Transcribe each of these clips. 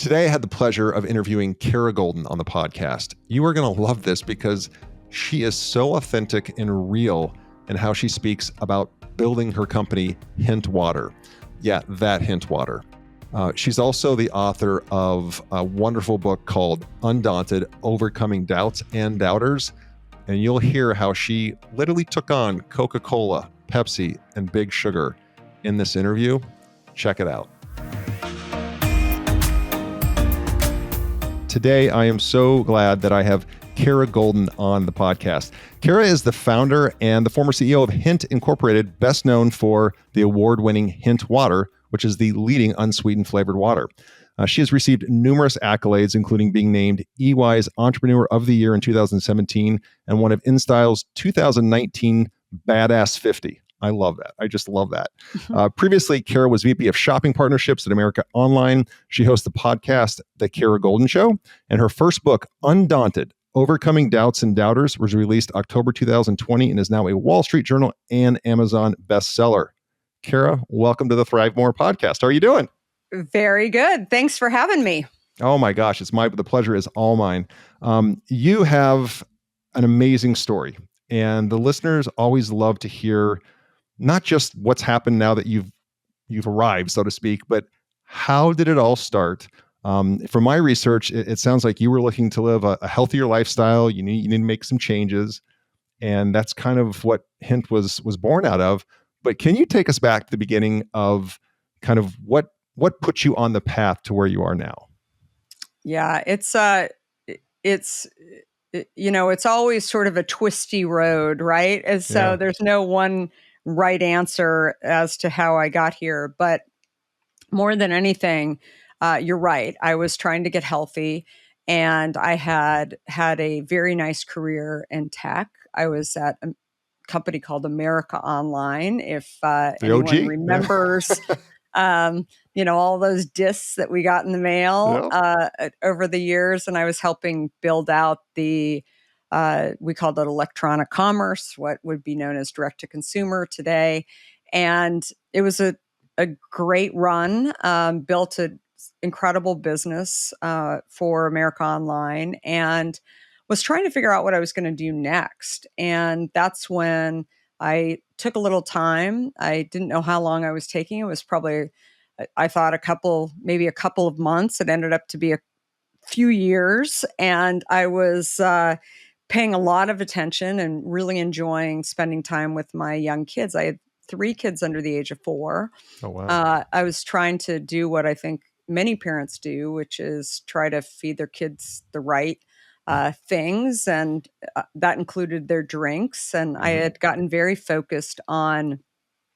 Today, I had the pleasure of interviewing Kara Goldin on the podcast. You are going to love this because she is so authentic and real in how she speaks about building her company, Hint Water. Yeah, that Hint Water. She's also the author of a wonderful book called Undaunted: Overcoming Doubts and Doubters. And you'll hear how she literally took on Coca-Cola, Pepsi, and Big Sugar in this interview. Check it out. Today, I am so glad that I have Kara Goldin on the podcast. Kara is the founder and the former CEO of Hint Incorporated, best known for the award-winning Hint Water, which is the leading unsweetened flavored water. She has received numerous accolades, including being named EY's Entrepreneur of the Year in 2017 and one of InStyle's 2019 Badass 50. I love that. I just love that. Previously, Kara was VP of Shopping Partnerships at America Online. She hosts the podcast, The Kara Goldin Show, and her first book, Undaunted: Overcoming Doubts and Doubters, was released October 2020 and is now a Wall Street Journal and Amazon bestseller. Kara, welcome to the ThriveMore podcast. How are you doing? Very good. Thanks for having me. Oh my gosh, the pleasure is all mine. You have an amazing story, and the listeners always love to hear not just what's happened now that you've arrived, so to speak, but how did it all start? From my research, it sounds like you were looking to live a healthier lifestyle. You need to make some changes, and that's kind of what Hint was born out of. But can you take us back to the beginning of kind of what put you on the path to where you are now? Yeah, it's always sort of a twisty road, right? And so there's no one right answer as to how I got here. But more than anything, you're right. I was trying to get healthy, and I had a very nice career in tech. I was at a company called America Online, if anyone remembers. All those discs that we got in the mail over the years. And I was helping build out we called it electronic commerce, what would be known as direct to consumer today. And it was a great run, built an incredible business for America Online, and was trying to figure out what I was going to do next. And that's when I took a little time. I didn't know how long I was taking. It was probably, I thought maybe a couple of months. It ended up to be a few years. And I was paying a lot of attention and really enjoying spending time with my young kids. I had 3 kids under the age of 4. Oh, wow. I was trying to do what I think many parents do, which is try to feed their kids the right things, and that included their drinks. And I had gotten very focused on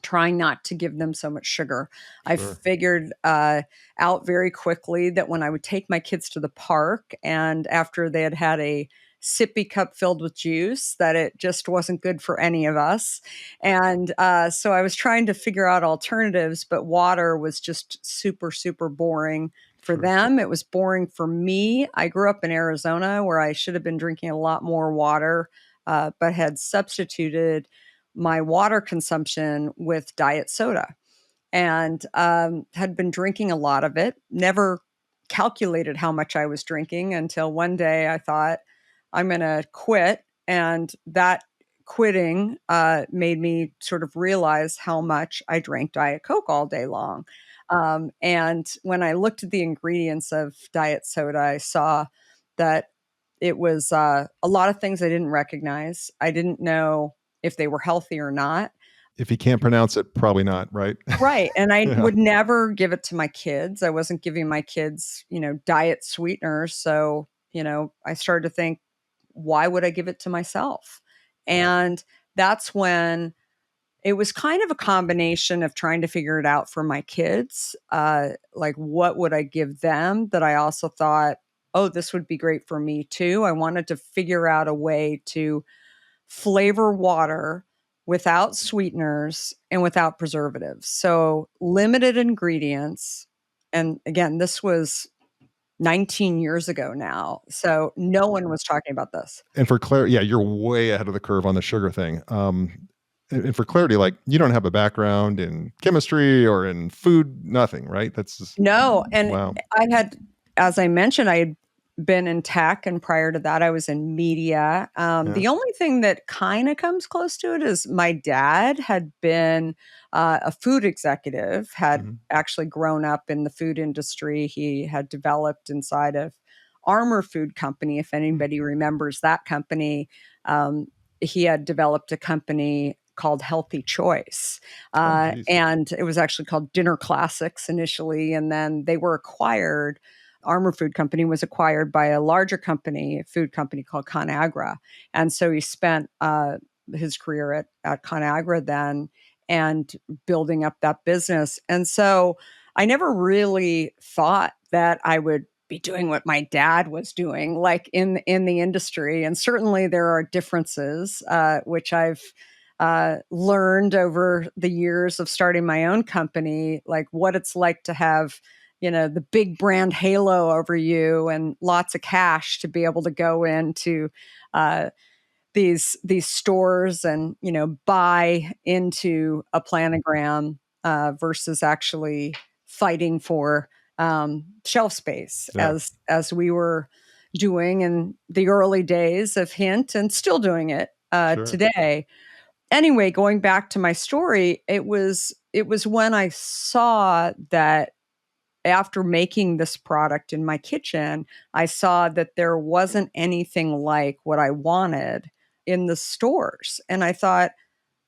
trying not to give them so much sugar. I figured out very quickly that when I would take my kids to the park, and after they had had a sippy cup filled with juice, that it just wasn't good for any of us. And so I was trying to figure out alternatives, but water was just super, super boring for them. It was boring for me. I grew up in Arizona, where I should have been drinking a lot more water, but had substituted my water consumption with diet soda, and had been drinking a lot of it. Never calculated how much I was drinking until one day I thought, I'm going to quit. And that quitting made me sort of realize how much I drank Diet Coke all day long. And when I looked at the ingredients of diet soda, I saw that it was a lot of things I didn't recognize. I didn't know if they were healthy or not. If you can't pronounce it, probably not, right? Right. And I would never give it to my kids. I wasn't giving my kids, diet sweeteners. So, I started to think, why would I give it to myself? And that's when it was kind of a combination of trying to figure it out for my kids. Like, what would I give them that I also thought, oh, this would be great for me too. I wanted to figure out a way to flavor water without sweeteners and without preservatives. So limited ingredients. And again, this was 19 years ago now. So no one was talking about this. And for clarity, you're way ahead of the curve on the sugar thing. And for clarity, like, you don't have a background in chemistry or in food, nothing, right? That's just, no. And wow. I as I mentioned, I had been in tech, and prior to that, I was in media. The only thing that kind of comes close to it is my dad had been a food executive, had actually grown up in the food industry. He had developed inside of Armour Food Company, if anybody remembers that company. He had developed a company called Healthy Choice. And it was actually called Dinner Classics initially. And then they were acquired. Armour Food Company was acquired by a larger company, a food company called ConAgra. And so he spent his career at ConAgra then and building up that business. And so I never really thought that I would be doing what my dad was doing, like in the industry. And certainly there are differences, which I've learned over the years of starting my own company, like what it's like to have, the big brand halo over you and lots of cash to be able to go into these stores and buy into a planogram versus actually fighting for shelf space as we were doing in the early days of Hint and still doing it today. Anyway, going back to my story, it was when I saw that after making this product in my kitchen, I saw that there wasn't anything like what I wanted in the stores. And I thought,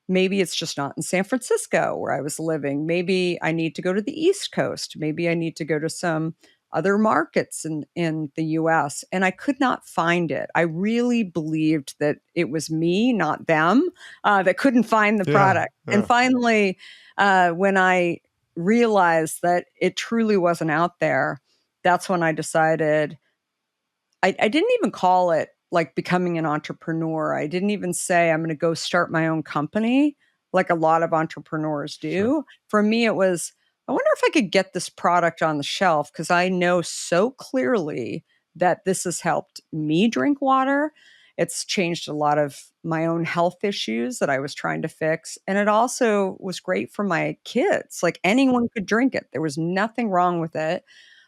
maybe it's just not in San Francisco where I was living. Maybe I need to go to the East Coast. Maybe I need to go to some other markets in the US. And I could not find it. I really believed that it was me, not them, that couldn't find the product. And finally, when I realized that it truly wasn't out there, that's when I decided I didn't even call it like becoming an entrepreneur. I didn't even say I'm going to go start my own company like a lot of entrepreneurs do. Sure. For me, it was, I wonder if I could get this product on the shelf because I know so clearly that this has helped me drink water. It's changed a lot of my own health issues that I was trying to fix. And it also was great for my kids. Like anyone could drink it. There was nothing wrong with it.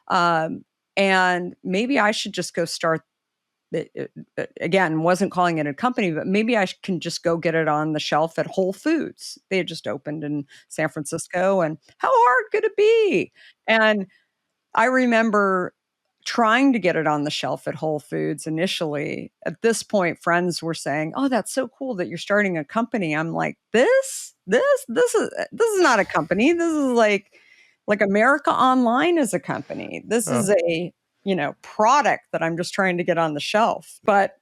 And maybe I should just go start again, wasn't calling it a company, but maybe I can just go get it on the shelf at Whole Foods. They had just opened in San Francisco, and how hard could it be? And I remember trying to get it on the shelf at Whole Foods initially. At this point, friends were saying, "Oh, that's so cool that you're starting a company." I'm like, this is not a company. This is like America Online is a company. This is a product that I'm just trying to get on the shelf. But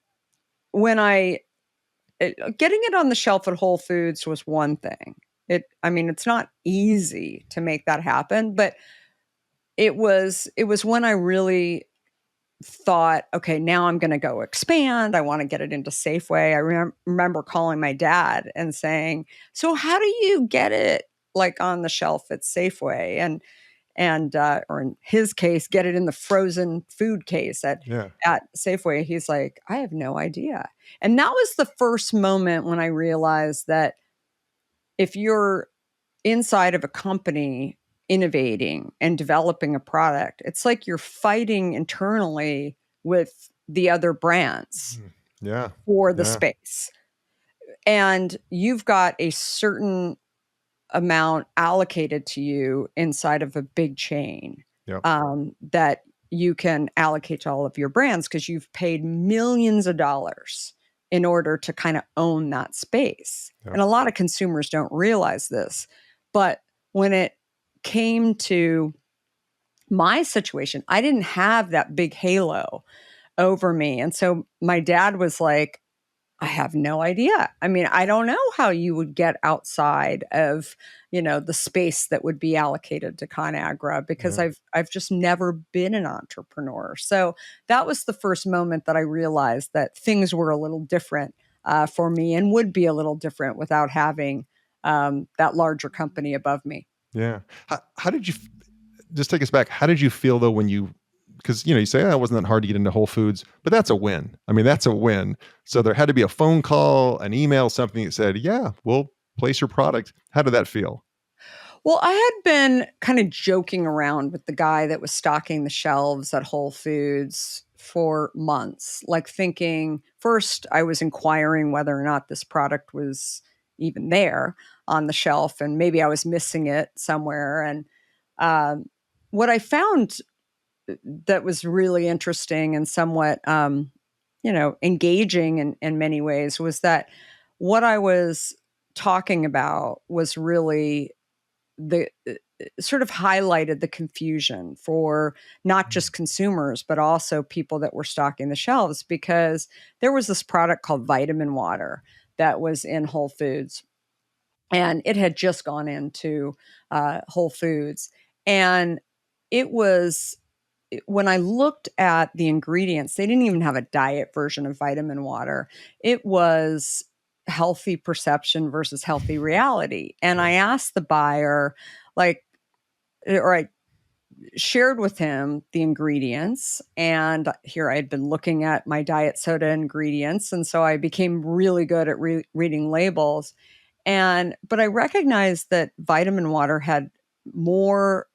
when getting it on the shelf at Whole Foods was one thing. It's not easy to make that happen, but it was when I really thought, okay, now I'm going to go expand. I want to get it into Safeway. I remember calling my dad and saying, "So how do you get it like on the shelf at Safeway?" And or in his case, get it in the frozen food case at Safeway. He's like, "I have no idea." And that was the first moment when I realized that if you're inside of a company innovating and developing a product, it's like you're fighting internally with the other brands for the space. And you've got a certain amount allocated to you inside of a big chain that you can allocate to all of your brands because you've paid millions of dollars in order to kind of own that space. And a lot of consumers don't realize this. But when it came to my situation, I didn't have that big halo over me. And so my dad was like, "I have no idea. I don't know how you would get outside of, the space that would be allocated to ConAgra because I've just never been an entrepreneur." So that was the first moment that I realized that things were a little different for me and would be a little different without having that larger company above me. Yeah. How did you just take us back? How did you feel though when because you say, "Oh, it wasn't that hard to get into Whole Foods," but that's a win. That's a win. So there had to be a phone call, an email, something that said, "Yeah, we'll place your product." How did that feel? Well, I had been kind of joking around with the guy that was stocking the shelves at Whole Foods for months, like thinking first I was inquiring whether or not this product was even there on the shelf and maybe I was missing it somewhere. And um, what I found that was really interesting and somewhat, engaging in many ways was that what I was talking about was really the sort of highlighted the confusion for not just consumers, but also people that were stocking the shelves because there was this product called vitamin water that was in Whole Foods and it had just gone into Whole Foods. And it was, when I looked at the ingredients, they didn't even have a diet version of vitamin water. It was healthy perception versus healthy reality. And I asked the buyer, like, or I shared with him the ingredients. And here I had been looking at my diet soda ingredients. And so I became really good at reading labels. But I recognized that vitamin water had more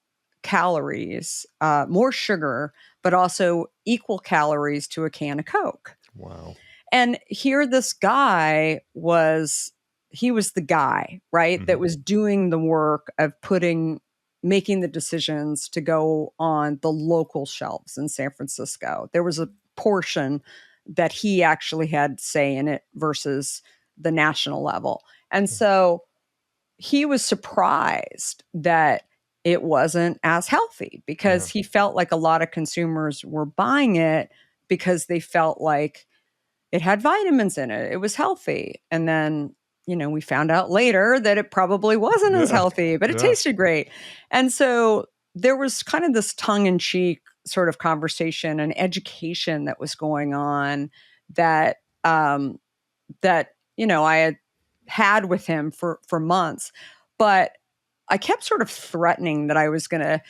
calories, more sugar, but also equal calories to a can of Coke. Wow. And here this guy was, he was the guy, right? That was doing the work of making the decisions to go on the local shelves in San Francisco. There was a portion that he actually had say in it versus the national level. And so he was surprised that it wasn't as healthy because he felt like a lot of consumers were buying it because they felt like it had vitamins in it. It was healthy. And then, we found out later that it probably wasn't as healthy, but it tasted great. And so there was kind of this tongue-in-cheek sort of conversation and education that was going on that I had with him for months. But I kept sort of threatening that I was going to,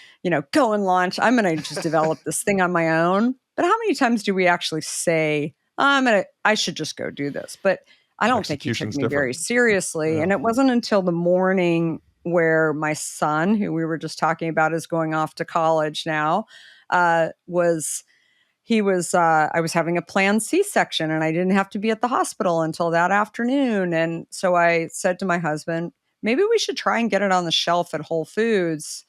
go and launch. I'm going to just develop this thing on my own. But how many times do we actually say, I should just go do this? But I don't think he took me very seriously. And it wasn't until the morning where my son, who we were just talking about is going off to college now, I was having a planned C-section and I didn't have to be at the hospital until that afternoon. And so I said to my husband, maybe we should try and get it on the shelf at Whole Foods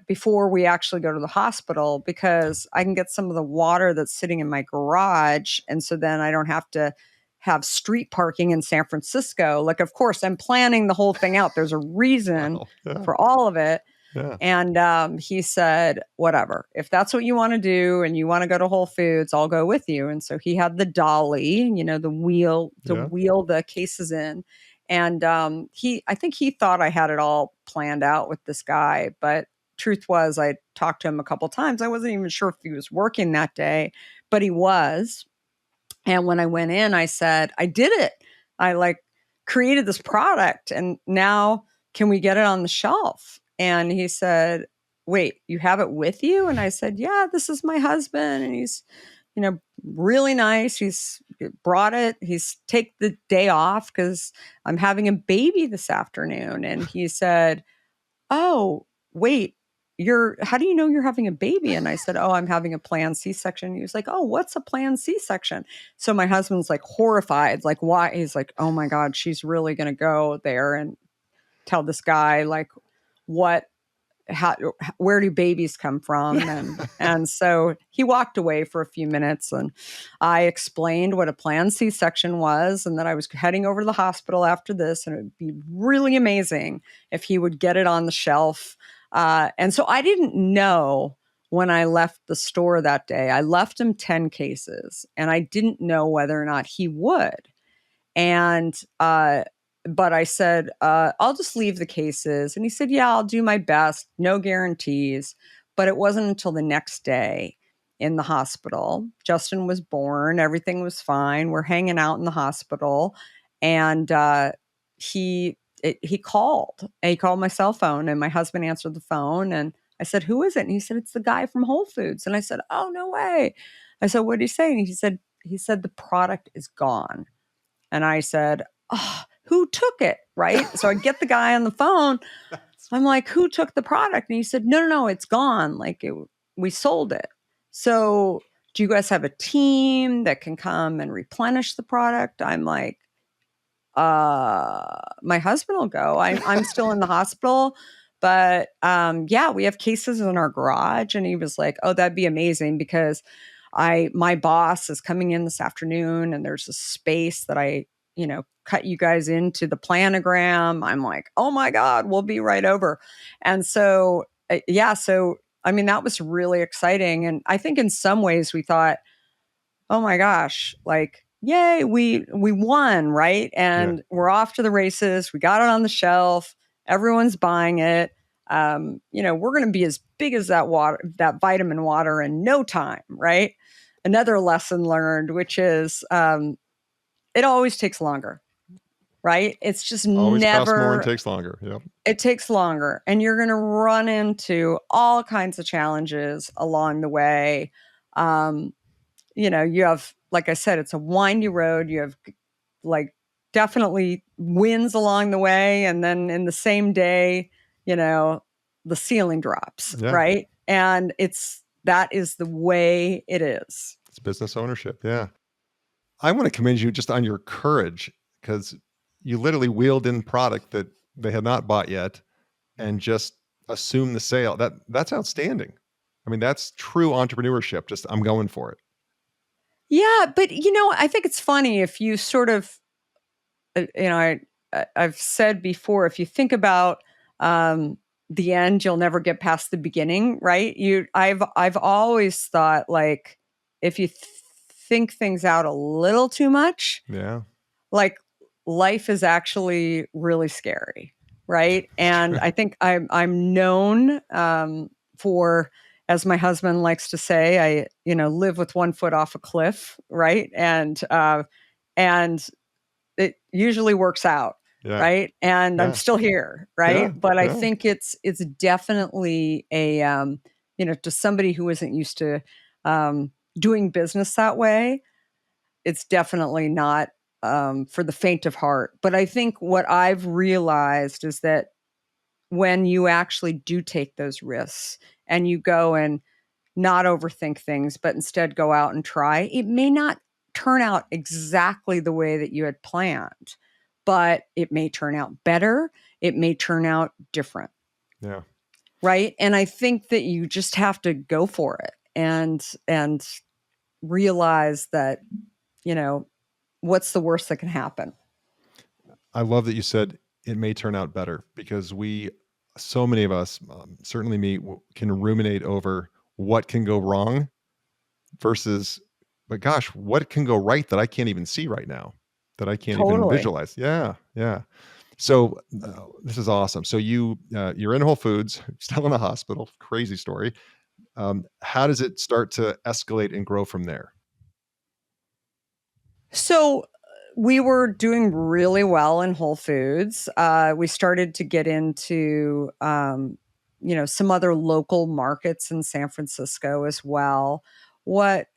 before we actually go to the hospital, because I can get some of the water that's sitting in my garage. And so then I don't have to have street parking in San Francisco. Like, of course, I'm planning the whole thing out. There's a reason for all of it. Yeah. And he said, whatever, if that's what you want to do and you want to go to Whole Foods, I'll go with you. And so he had the dolly, the wheel to wheel the cases in. And I think he thought I had it all planned out with this guy. But truth was, I talked to him a couple times. I wasn't even sure if he was working that day, but he was. And when I went in, I said, I did it. I created this product and now can we get it on the shelf? And he said, wait, you have it with you? And I said, yeah, this is my husband. And he's, really nice. He's brought it. He's take the day off because I'm having a baby this afternoon. And he said, oh, wait, how do you know you're having a baby? And I said, oh, I'm having a planned C-section. He was like, oh, what's a planned C-section? So my husband's like horrified, like, why? He's like, oh my God, she's really going to go there and tell this guy like where do babies come from? And so he walked away for a few minutes and I explained what a planned C-section was and that I was heading over to the hospital after this and it would be really amazing if he would get it on the shelf. And so I didn't know when I left the store that day. I left him 10 cases and I didn't know whether or not he would. And but I said, I'll just leave the cases. And he said, yeah, I'll do my best. No guarantees. But it wasn't until the next day in the hospital. Justin was born. Everything was fine. We're hanging out in the hospital. And he called. And he called my cell phone. And my husband answered the phone. And I said, who is it? And he said, it's the guy from Whole Foods. And I said, oh, no way. I said, what did he say? And he said, the product is gone. And I said, oh, who took it? Right. So I get the guy on the phone I'm like, who took the product? And he said, no, it's gone. Like we sold it. So do you guys have a team that can come and replenish the product? I'm like, my husband will go. I'm still in the hospital, but yeah, we have cases in our garage. And he was like, oh, that'd be amazing because my boss is coming in this afternoon and there's a space that cut you guys into the planogram. I'm like, oh my God, we'll be right over. And so, so I mean, that was really exciting. And I think in some ways we thought, oh my gosh, like, yay, we won, right? And we're off to the races. We got it on the shelf. Everyone's buying it. We're going to be as big as that vitamin water in no time, right? Another lesson learned, which is it always takes longer, right? It's just Always costs more and never, takes longer. Yep. it takes longer. And you're going to run into all kinds of challenges along the way. You have, like I said, it's a windy road. You have like definitely wins along the way. And then in the same day, the ceiling drops, right? And that is the way it is. It's business ownership. Yeah. I want to commend you just on your courage because you literally wheeled in product that they had not bought yet and just assumed the sale. That's outstanding. I mean, that's true entrepreneurship. Just I'm going for it. Yeah, but I think it's funny if you sort of, I've said before, if you think about the end, you'll never get past the beginning, right? I've always thought like if you think things out a little too much, like life is actually really scary, right? And I think I'm known for, as my husband likes to say, I live with one foot off a cliff, right? And it usually works out, right? And I'm still here, right? But I think it's definitely a to somebody who isn't used to doing business that way, it's definitely not for the faint of heart. But I think what I've realized is that when you actually do take those risks and you go and not overthink things, but instead go out and try, it may not turn out exactly the way that you had planned, but it may turn out better. It may turn out different. Yeah. Right. And I think that you just have to go for it and realize that, what's the worst that can happen? I love that you said it may turn out better because so many of us, certainly me, can ruminate over what can go wrong versus, but gosh, what can go right that I can't even see right now, that I can't even visualize. Yeah. Yeah. So this is awesome. So you're in Whole Foods, still in the hospital. Crazy story. How does it start to escalate and grow from there? So we were doing really well in Whole Foods. We started to get into, some other local markets in San Francisco as well. What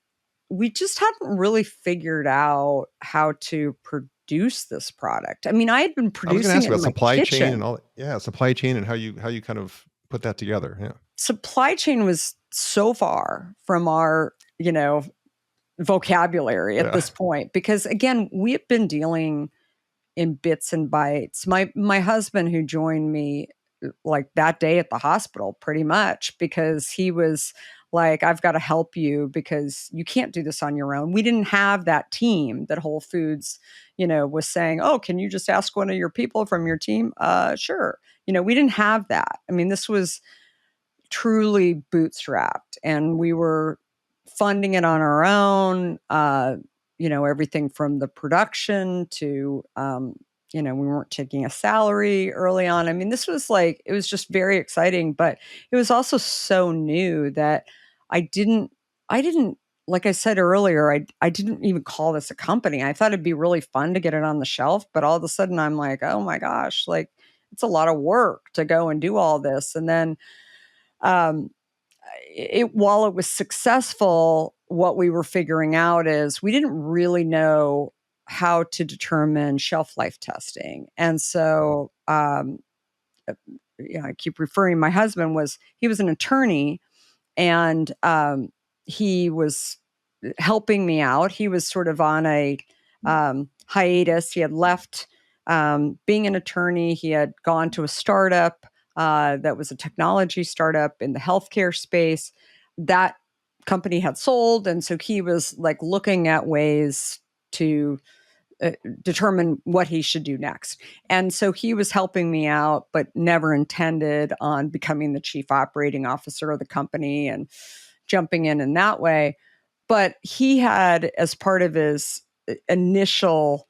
we just hadn't really figured out how to produce this product. I mean, I had been producing I was it going to ask in about my supply kitchen. chain and all. Yeah, supply chain and how you kind of put that together. Yeah, supply chain was so far from our, vocabulary at this point because again, we have been dealing in bits and bytes. My husband, who joined me like that day at the hospital pretty much because he was like, I've got to help you because you can't do this on your own. We didn't have that team that Whole Foods, was saying, oh, can you just ask one of your people from your team? Sure. We didn't have that. I mean, this was truly bootstrapped and we were funding it on our own, everything from the production to, we weren't taking a salary early on. I mean, this was it was just very exciting, but it was also so new that I didn't, like I said earlier, I didn't even call this a company. I thought it'd be really fun to get it on the shelf, but all of a sudden I'm like, oh my gosh, it's a lot of work to go and do all this. And then, um, while it was successful, what we were figuring out is we didn't really know how to determine shelf life testing. And so I keep referring, my husband he was an attorney, and he was helping me out. He was sort of on a hiatus. He had left being an attorney. He had gone to a startup that was a technology startup in the healthcare space. That company had sold, and so he was like looking at ways to determine what he should do next. And so he was helping me out, but never intended on becoming the chief operating officer of the company and jumping in that way. But he had, as part of his initial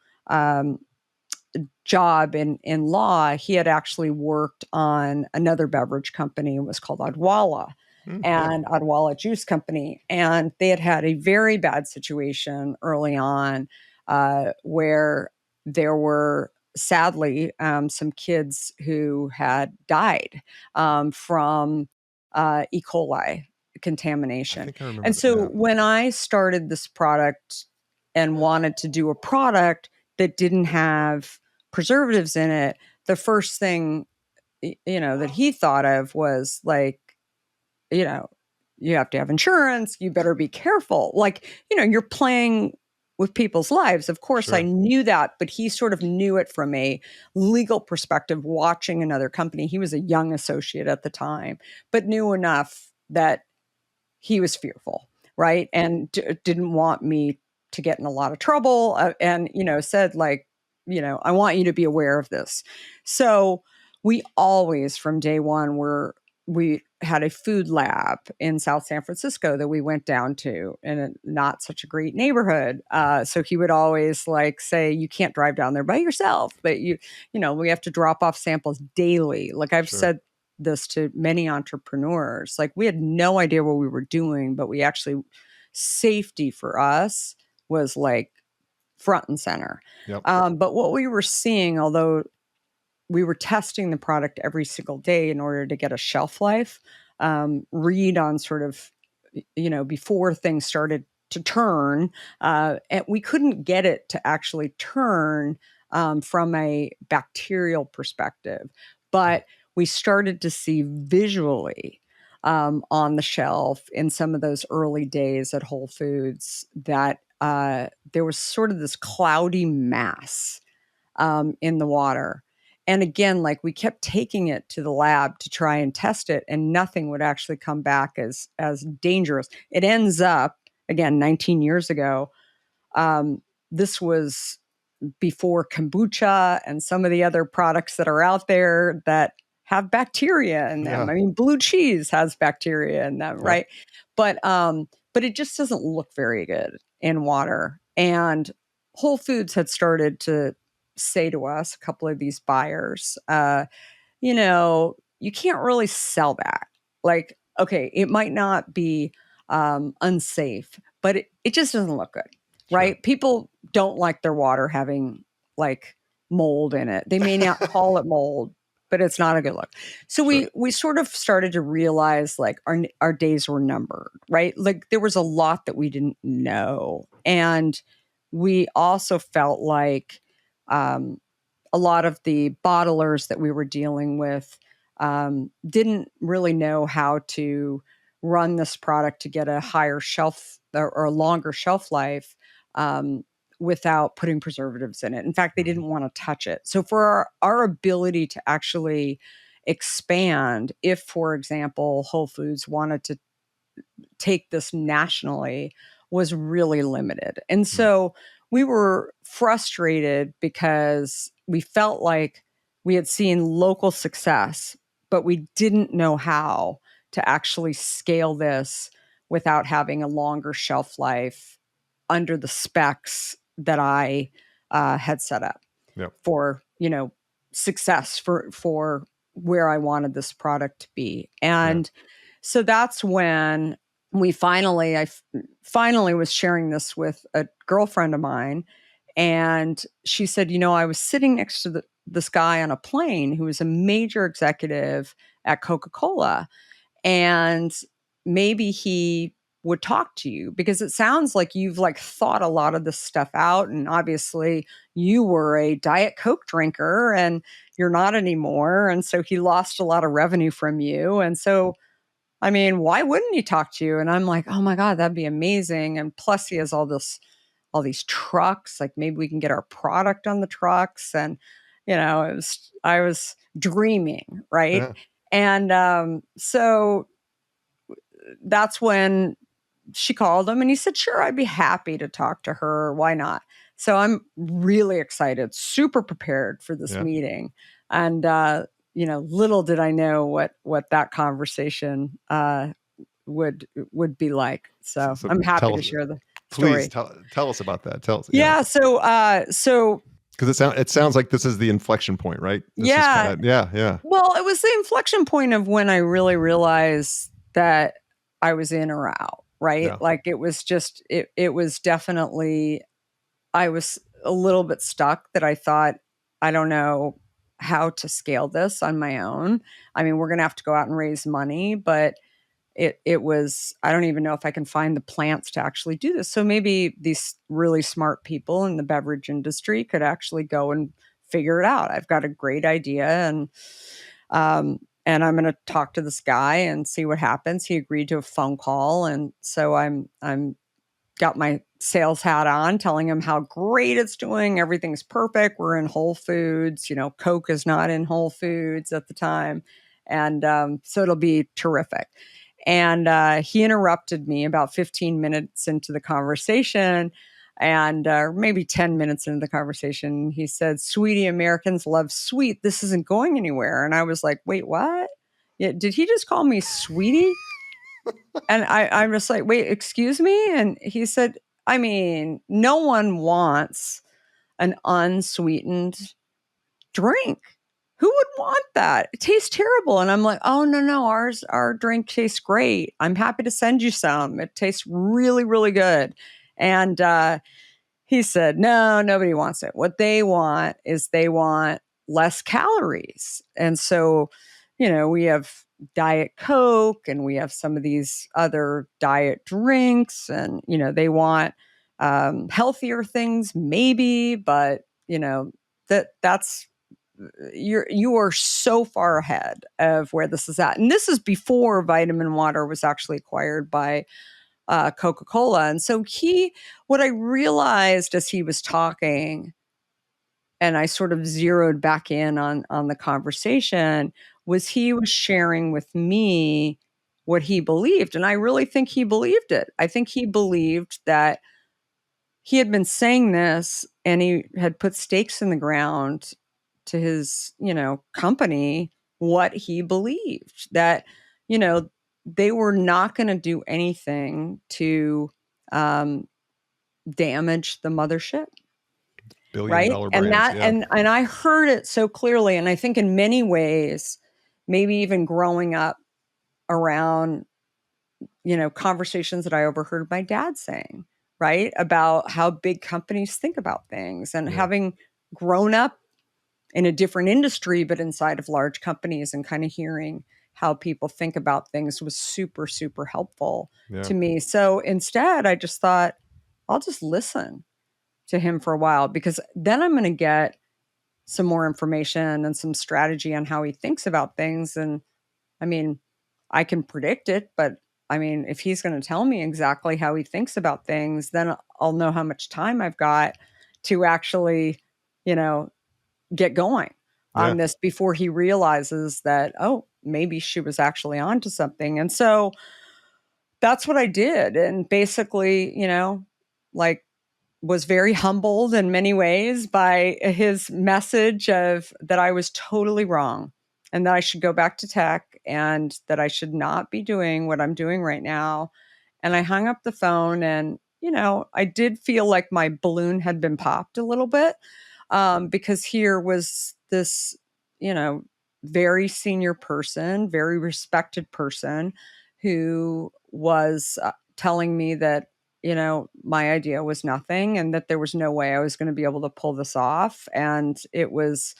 job in law, he had actually worked on another beverage company. It was called Odwalla. And Odwalla Juice Company. And they had a very bad situation early on where there were, sadly, some kids who had died from E. coli contamination. I think I remember And that, so yeah. when I started this product and wanted to do a product that didn't have preservatives in it, the first thing, that he thought of was like, you have to have insurance. You better be careful. Like, you're playing with people's lives. Of course, Sure. I knew that, but he sort of knew it from a legal perspective, watching another company. He was a young associate at the time, but knew enough that he was fearful, right? And didn't want me to get in a lot of trouble. And, said like, I want you to be aware of this. So we always, from day one, we had a food lab in South San Francisco that we went down to in a not such a great neighborhood. So he would always like say, you can't drive down there by yourself, but we have to drop off samples daily. Like I've Sure. said this to many entrepreneurs, like we had no idea what we were doing, but we actually, safety for us was like front and center. Yep. But what we were seeing, although we were testing the product every single day in order to get a shelf life read on sort of, before things started to turn, and we couldn't get it to actually turn from a bacterial perspective. But we started to see visually on the shelf in some of those early days at Whole Foods that there was sort of this cloudy mass in the water. And again, like we kept taking it to the lab to try and test it, and nothing would actually come back as dangerous. It ends up, again, 19 years ago. This was before kombucha and some of the other products that are out there that have bacteria in them. Yeah. I mean, blue cheese has bacteria in them, Yep. right? But it just doesn't look very good in water. And Whole Foods had started to say to us, a couple of these buyers, you can't really sell that. Like, okay, it might not be unsafe, but it just doesn't look good, right? Sure. People don't like their water having like mold in it. They may not call it mold, but it's not a good look. So we sort of started to realize like our days were numbered, right? Like there was a lot that we didn't know. And we also felt like a lot of the bottlers that we were dealing with didn't really know how to run this product to get a higher shelf or a longer shelf life without putting preservatives in it. In fact, they didn't want to touch it. So for our ability to actually expand, if, for example, Whole Foods wanted to take this nationally, was really limited. And so we were frustrated because we felt like we had seen local success, but we didn't know how to actually scale this without having a longer shelf life under the specs that I had set up for, success for where I wanted this product to be. And so that's when I finally was sharing this with a girlfriend of mine. And she said, I was sitting next to this guy on a plane who was a major executive at Coca-Cola. And maybe he would talk to you, because it sounds like you've like thought a lot of this stuff out. And obviously you were a Diet Coke drinker and you're not anymore. And so he lost a lot of revenue from you. And so, I mean, why wouldn't he talk to you? And I'm like, oh my God, that'd be amazing. And plus he has all these trucks, like maybe we can get our product on the trucks. And, I was dreaming. Right. Yeah. And so that's when she called him and he said, sure, I'd be happy to talk to her. Why not? So I'm really excited, super prepared for this meeting. And, little did I know what that conversation would be like. So I'm happy to share the story. Please tell us about that. Tell us. Yeah. So because it sounds like this is the inflection point, right? Yeah. Yeah. Well, it was the inflection point of when I really realized that I was in or out, right? Yeah. Like it was just, it was definitely, I was a little bit stuck that I thought, I don't know how to scale this on my own. I mean, we're going to have to go out and raise money, but it was, I don't even know if I can find the plants to actually do this. So maybe these really smart people in the beverage industry could actually go and figure it out. I've got a great idea, and I'm going to talk to this guy and see what happens. He agreed to a phone call, and so I'm got my sales hat on, telling him how great it's doing. Everything's perfect. We're in Whole Foods. Coke is not in Whole Foods at the time, and so it'll be terrific. And he interrupted me about 15 minutes into the conversation, and maybe 10 minutes into the conversation, he said, sweetie, Americans love sweet. This isn't going anywhere. And I was like, wait, what? Yeah, did he just call me sweetie? And I'm just like, wait, excuse me? And he said, I mean, no one wants an unsweetened drink. Who would want that? It tastes terrible. And I'm like, oh, no, our drink tastes great. I'm happy to send you some. It tastes really, really good. And he said, no, nobody wants it. What they want is they want less calories. And so, we have Diet Coke and we have some of these other diet drinks, and, they want healthier things maybe, but, that's, you are so far ahead of where this is at. And this is before vitamin water was actually acquired by Coca-Cola. And so what I realized as he was talking, and I sort of zeroed back in on the conversation, was he was sharing with me what he believed. And I really think he believed it. I think he believed that he had been saying this and he had put stakes in the ground to his, company, what he believed, that, they were not going to do anything to damage the mothership. Right. Billion-dollar And brands. and I heard it so clearly. And I think in many ways, maybe even growing up around, conversations that I overheard my dad saying, right, about how big companies think about things, and having grown up in a different industry, but inside of large companies, and kind of hearing how people think about things was super, super helpful to me. So instead, I just thought, I'll just listen to him for a while, because then I'm going to get some more information and some strategy on how he thinks about things. And I mean, I can predict it, but I mean, if he's going to tell me exactly how he thinks about things, then I'll know how much time I've got to actually, get going on this before he realizes that, oh, maybe she was actually onto something. And so that's what I did. And basically, like, was very humbled in many ways by his message of that I was totally wrong, and that I should go back to tech, and that I should not be doing what I'm doing right now. And I hung up the phone, and, I did feel like my balloon had been popped a little bit, because here was this, very senior person, very respected person, who was telling me that, my idea was nothing, and that there was no way I was going to be able to pull this off. And it was,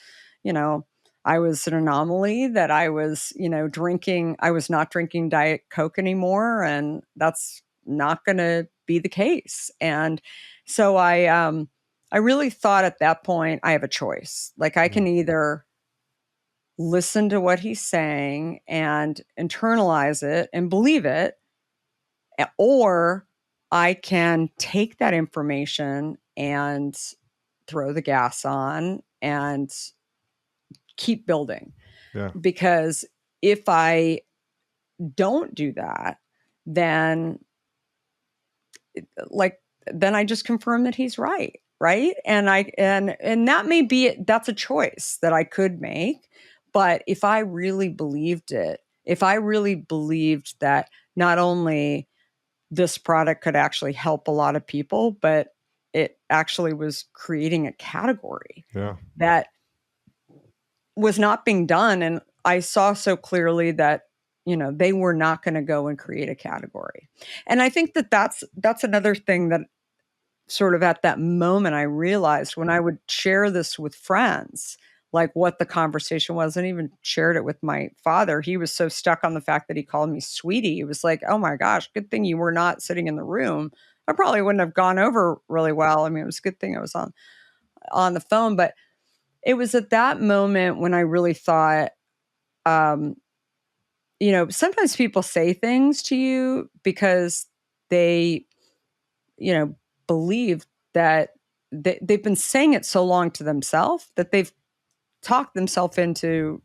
I was an anomaly, that I was, I was not drinking Diet Coke anymore. And that's not going to be the case. And so I really thought at that point, I have a choice. Like I can either listen to what he's saying and internalize it and believe it, or I can take that information and throw the gas on and keep building. Yeah. Because if I don't do that, then then I just confirm that he's right. Right. And that may be, that's a choice that I could make. But if I really believed it, if I really believed that not only this product could actually help a lot of people, but it actually was creating a category that was not being done. And I saw so clearly that, they were not going to go and create a category. And I think that that's another thing that sort of at that moment I realized when I would share this with friends, like what the conversation was, and even shared it with my father. He was so stuck on the fact that he called me sweetie. He was like, oh my gosh, good thing you were not sitting in the room. I probably wouldn't have gone over really well. I mean, it was a good thing I was on the phone, but it was at that moment when I really thought, sometimes people say things to you because they, believe that they've been saying it so long to themselves that they've talked themselves into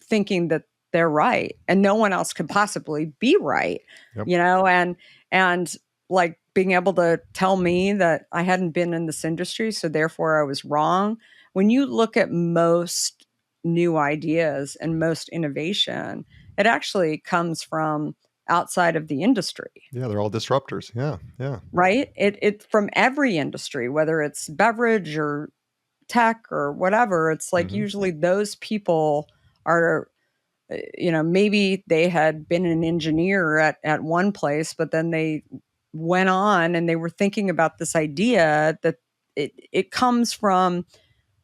thinking that they're right and no one else could possibly be right. Yep. And like being able to tell me that I hadn't been in this industry, so therefore I was wrong. When you look at most new ideas and most innovation, it actually comes from outside of the industry. Yeah, they're all disruptors. Yeah. Right? It from every industry, whether it's beverage or tech or whatever, it's like usually those people are, maybe they had been an engineer at one place, but then they went on and they were thinking about this idea that it comes from,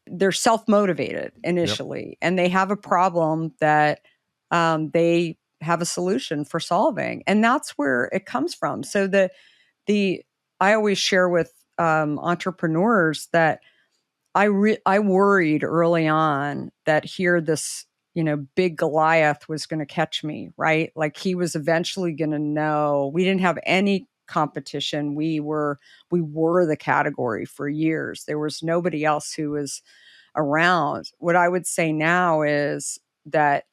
they're self-motivated initially, and they have a problem that they have a solution for solving. And that's where it comes from. So I always share with entrepreneurs that I worried early on that here this, big Goliath was going to catch me, right? Like he was eventually going to know. We didn't have any competition. We were the category for years. There was nobody else who was around. What I would say now is that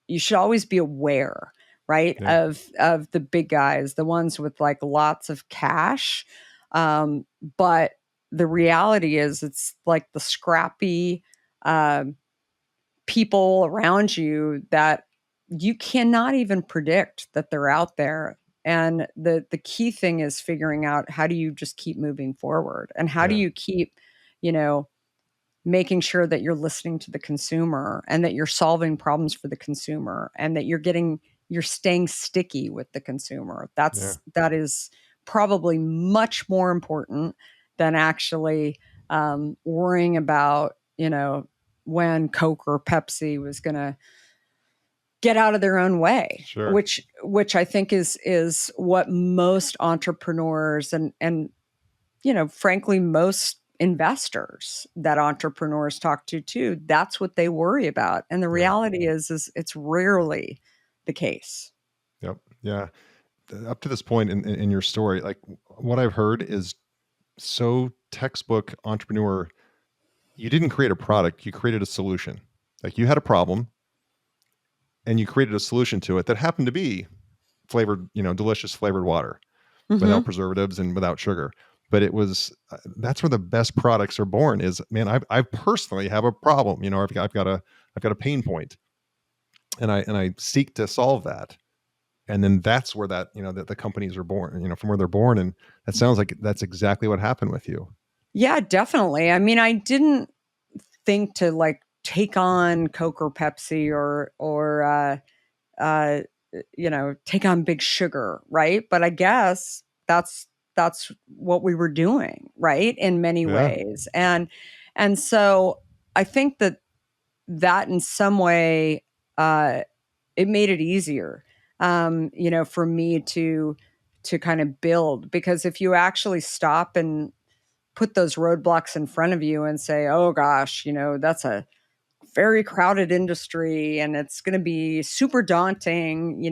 you should always be aware, right? Yeah. Of the big guys, the ones with like lots of cash. But the reality is it's like the scrappy people around you that you cannot even predict that they're out there. And the key thing is figuring out, how do you just keep moving forward, and how do you keep, making sure that you're listening to the consumer and that you're solving problems for the consumer and that you're staying sticky with the consumer. That is probably much more important than actually worrying about, when Coke or Pepsi was going to get out of their own way, Sure. which I think is what most entrepreneurs and frankly, most investors that entrepreneurs talk to too, that's what they worry about. And the reality is it's rarely the case. Yep. Yeah. Up to this point in your story, like what I've heard is so textbook entrepreneur. You didn't create a product, you created a solution. Like you had a problem and you created a solution to it that happened to be flavored, delicious flavored water without preservatives and without sugar. But it was that's where the best products are born. Is, man, I personally have a problem. I've got a pain point, and I seek to solve that. And then that's where the companies are born. From where they're born, and that sounds like that's exactly what happened with you. Yeah, definitely. I mean, I didn't think to like take on Coke or Pepsi or take on Big Sugar, right? But I guess that's what we were doing, right? In many ways. And so I think that in some way it made it easier for me to kind of build. Because if you actually stop and put those roadblocks in front of you and say, oh gosh, that's a very crowded industry and it's going to be super daunting,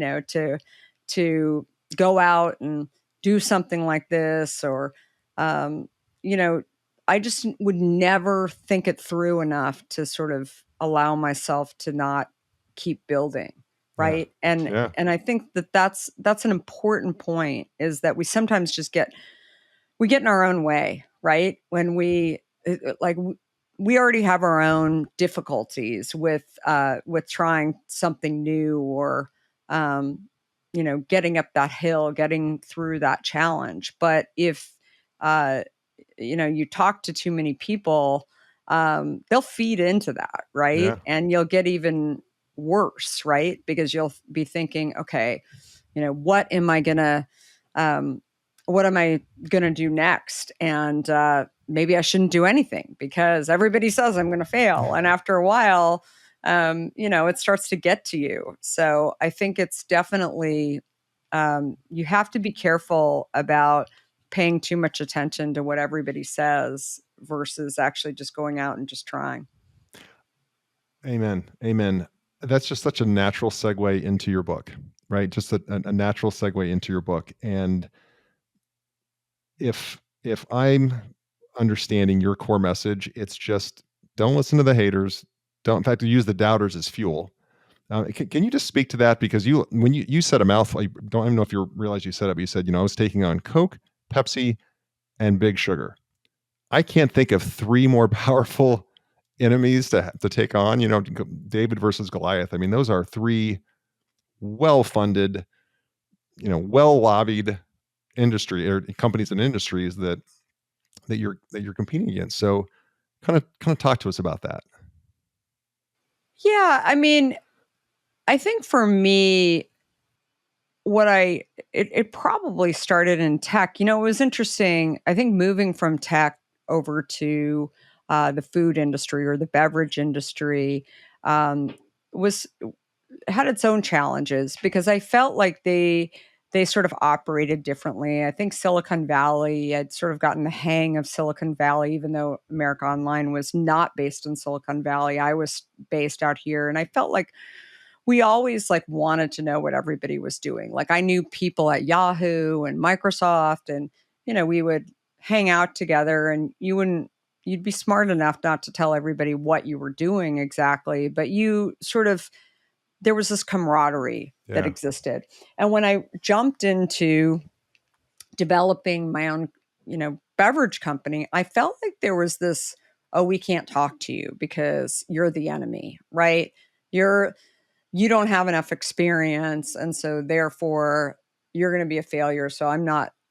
to go out and do something like this, or, um, you know, I just would never think it through enough to sort of allow myself to not keep building. Yeah. Right. And, Yeah. and I think that's an important point, is that we sometimes just we get in our own way, right? When like we already have our own difficulties with trying something new, or getting up that hill, getting through that challenge. But if uh, you talk to too many people, they'll feed into that, right? Yeah. And you'll get even worse, right? Because you'll be thinking, okay, what am I gonna um, what am I going to do next? And maybe I shouldn't do anything because everybody says I'm going to fail. And after a while, it starts to get to you. So I think it's definitely, you have to be careful about paying too much attention to what everybody says versus actually just going out and just trying. Amen. Amen. That's just such a natural segue into your book, right? Just a natural segue into your book. And if I'm understanding your core message, it's just don't listen to the haters. Don't, in fact, use the doubters as fuel. Can you just speak to that? Because when you said a mouthful, I don't even know if you realize you said it, but you said, I was taking on Coke, Pepsi, and Big Sugar. I can't think of three more powerful enemies to take on. David versus Goliath. I mean, those are three well-funded, well-lobbied industry or companies and industries that you're competing against. So kind of talk to us about that. Yeah. I mean, I think for me, it probably started in tech. It was interesting. I think moving from tech over to the food industry or the beverage industry um, was had its own challenges, because I felt like they sort of operated differently. I think Silicon Valley had sort of gotten the hang of Silicon Valley, even though America Online was not based in Silicon Valley. I was based out here, and I felt like we always like wanted to know what everybody was doing. Like I knew people at Yahoo and Microsoft, and we would hang out together, and you'd be smart enough not to tell everybody what you were doing exactly, but there was this camaraderie that Yeah. existed. And when I jumped into developing my own, beverage company, I felt like there was this, oh, we can't talk to you because you're the enemy, right? You don't have enough experience, and so therefore you're going to be a failure. So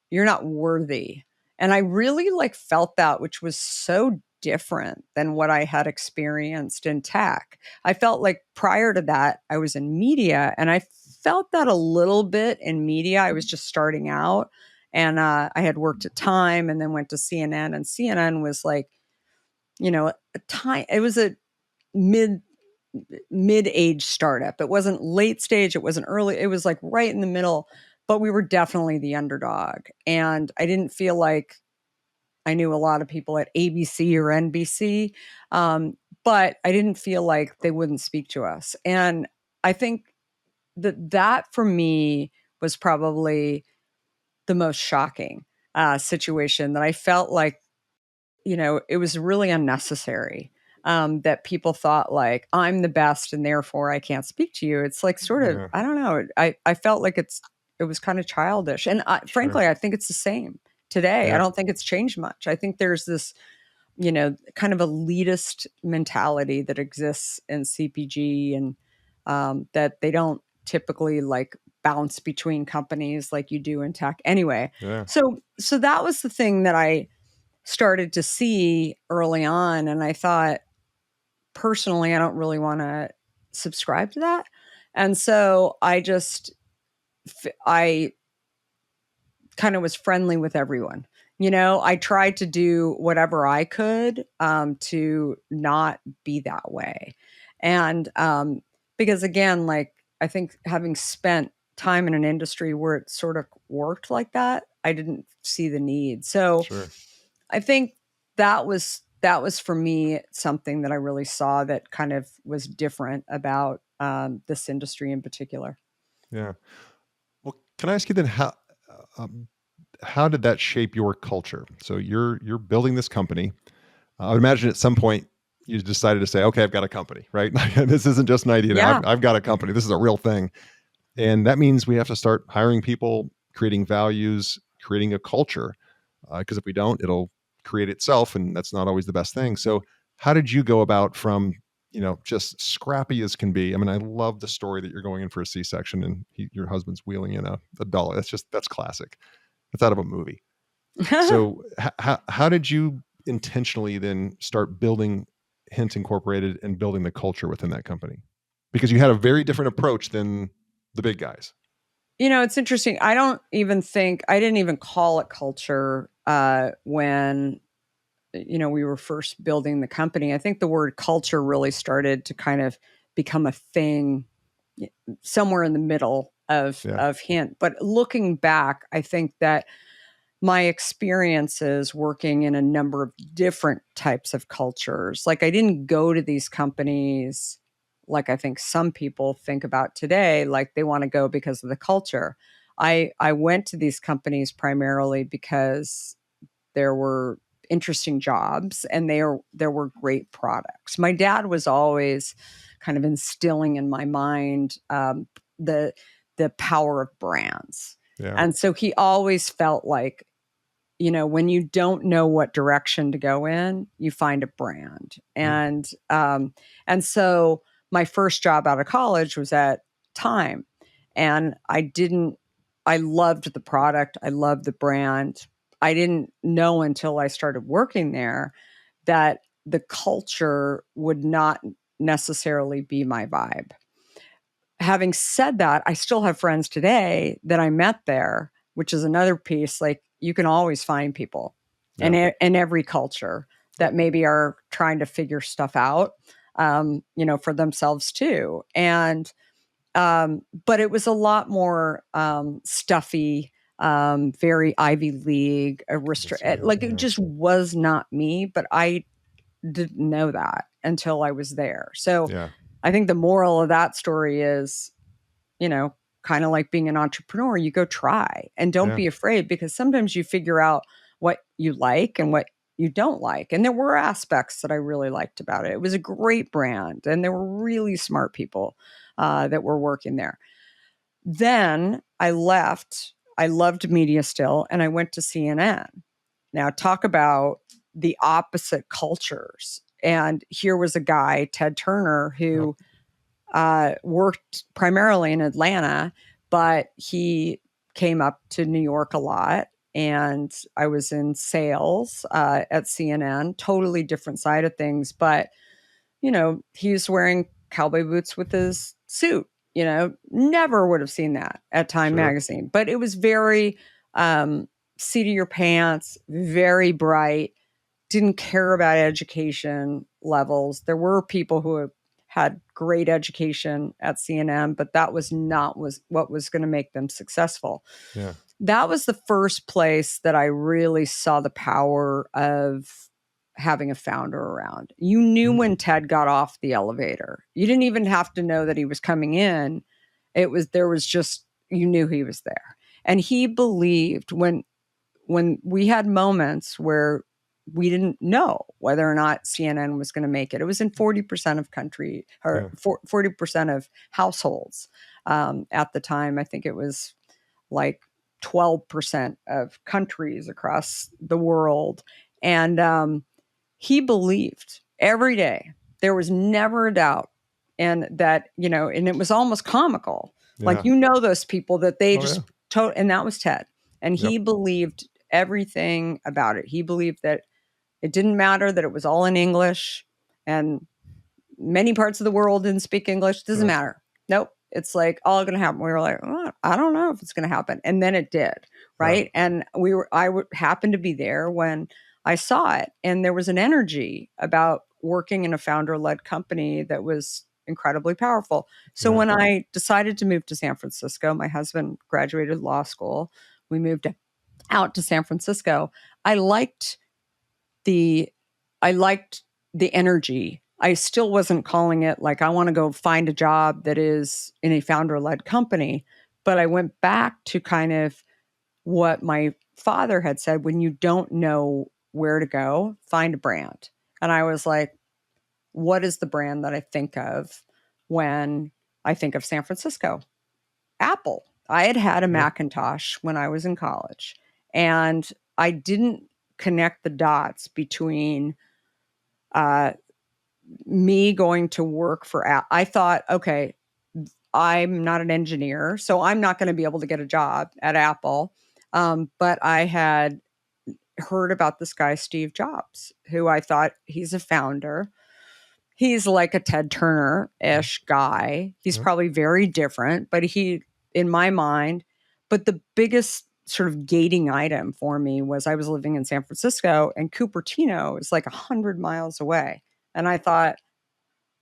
you're not worthy. And I really like felt that, which was so different than what I had experienced in tech. I felt like prior to that, I was in media, and I felt that a little bit in media. I was just starting out, and I had worked at Time and then went to CNN, and CNN was like, a time, it was a mid mid-age startup. It wasn't late stage, it wasn't early, it was like right in the middle, but we were definitely the underdog. And I didn't feel like I knew a lot of people at ABC or NBC, but I didn't feel like they wouldn't speak to us. And I think that for me was probably the most shocking situation, that I felt like it was really unnecessary, that people thought like I'm the best and therefore I can't speak to you. It's like sort of, Yeah. I don't know. I felt like it was kind of childish. And Sure. frankly, I think it's the same today. I Yeah. don't think it's changed much. I think there's this, kind of elitist mentality that exists in CPG, and that they don't typically like bounce between companies like you do in tech. Anyway, Yeah. so that was the thing that I started to see early on. And I thought, personally, I don't really want to subscribe to that. And so I kind of was friendly with everyone. I tried to do whatever I could to not be that way. And because again, like I think having spent time in an industry where it sort of worked like that, I didn't see the need. So Sure. I think that was for me something that I really saw that kind of was different about this industry in particular. Yeah. Well, can I ask you then how did that shape your culture? So you're building this company. I would imagine at some point you decided to say, okay, I've got a company, right? This isn't just an idea. Yeah. I've got a company. This is a real thing. And that means we have to start hiring people, creating values, creating a culture. Because if we don't, it'll create itself. And that's not always the best thing. So how did you go about from, just scrappy as can be? I mean, I love the story that you're going in for a C-section and your husband's wheeling in a dollar. That's classic. It's out of a movie. So how did you intentionally then start building Hint Incorporated and building the culture within that company? Because you had a very different approach than the big guys. It's interesting. I didn't even call it culture when, we were first building the company. I think the word culture really started to kind of become a thing somewhere in the middle of Hint. But looking back, I think that my experiences working in a number of different types of cultures, like I didn't go to these companies like I think some people think about today, like they want to go because of the culture. I went to these companies primarily because there were interesting jobs and there were great products. My dad was always kind of instilling in my mind the power of brands. Yeah. And so he always felt like, when you don't know what direction to go in, you find a brand. And so my first job out of college was at Time. And I loved the product. I loved the brand. I didn't know until I started working there that the culture would not necessarily be my vibe. Having said that, I still have friends today that I met there, which is another piece. Like you can always find people in every culture that maybe are trying to figure stuff out, for themselves too. And, but it was a lot more stuffy, very Ivy League, it just was not me, but I didn't know that until I was there. So I think the moral of that story is, kind of like being an entrepreneur, you go try and don't be afraid, because sometimes you figure out what you like and what you don't like. And there were aspects that I really liked about it. It was a great brand and there were really smart people that were working there. Then I left. I loved media still, and I went to CNN. Now, talk about the opposite cultures. And here was a guy, Ted Turner, who worked primarily in Atlanta, but he came up to New York a lot. And I was in sales at CNN, totally different side of things. But, he's wearing cowboy boots with his suit, never would have seen that at Time magazine. But it was very seat of your pants, very bright, didn't care about education levels. There were people who had great education at CNN, but that was not what was going to make them successful. Yeah. That was the first place that I really saw the power of having a founder around. You knew when Ted got off the elevator. You didn't even have to know that he was coming in. There was just, you knew he was there. And he believed when we had moments where we didn't know whether or not CNN was going to make it. It was in 40% of 40% of households at the time. I think it was like 12% of countries across the world. And he believed every day. There was never a doubt. And that, and it was almost comical. Yeah. Like, those people that they and that was Ted. And he believed everything about it. He believed that it didn't matter that it was all in English and many parts of the world didn't speak English. Doesn't matter. Nope. It's like all going to happen. We were like, I don't know if it's going to happen. And then it did. Right. And I happened to be there when I saw it. And there was an energy about working in a founder-led company that was incredibly powerful. So when I decided to move to San Francisco, my husband graduated law school. We moved out to San Francisco. I liked the I liked the energy. I still wasn't calling it like I want to go find a job that is in a founder-led company, but I went back to kind of what my father had said: when you don't know where to go, find a brand. And I was like, what is the brand that I think of when I think of San Francisco? Apple. I had a Macintosh when I was in college, and I didn't connect the dots between uh, me going to work for Apple. I thought, okay, I'm not an engineer, so I'm not going to be able to get a job at Apple. But I had heard about this guy, Steve Jobs, who I thought he's a founder. He's like a Ted Turner-ish guy. He's probably very different, but in my mind, but the biggest sort of gating item for me was I was living in San Francisco and Cupertino is like 100 miles away. And I thought,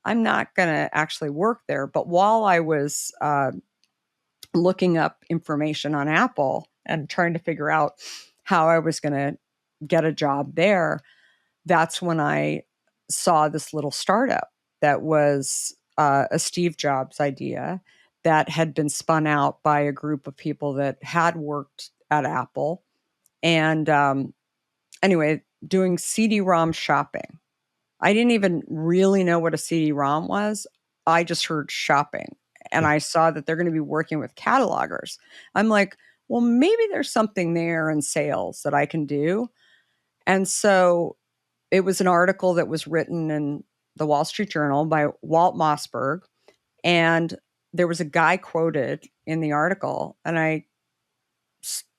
I'm not going to actually work there. But while I was looking up information on Apple and trying to figure out how I was going to get a job there, that's when I saw this little startup that was a Steve Jobs idea that had been spun out by a group of people that had worked at Apple. And anyway, doing CD-ROM shopping. I didn't even really know what a CD-ROM was. I just heard shopping. And I saw that they're going to be working with catalogers. I'm like, well, maybe there's something there in sales that I can do. And so it was an article that was written in the Wall Street Journal by Walt Mossberg. And there was a guy quoted in the article, and I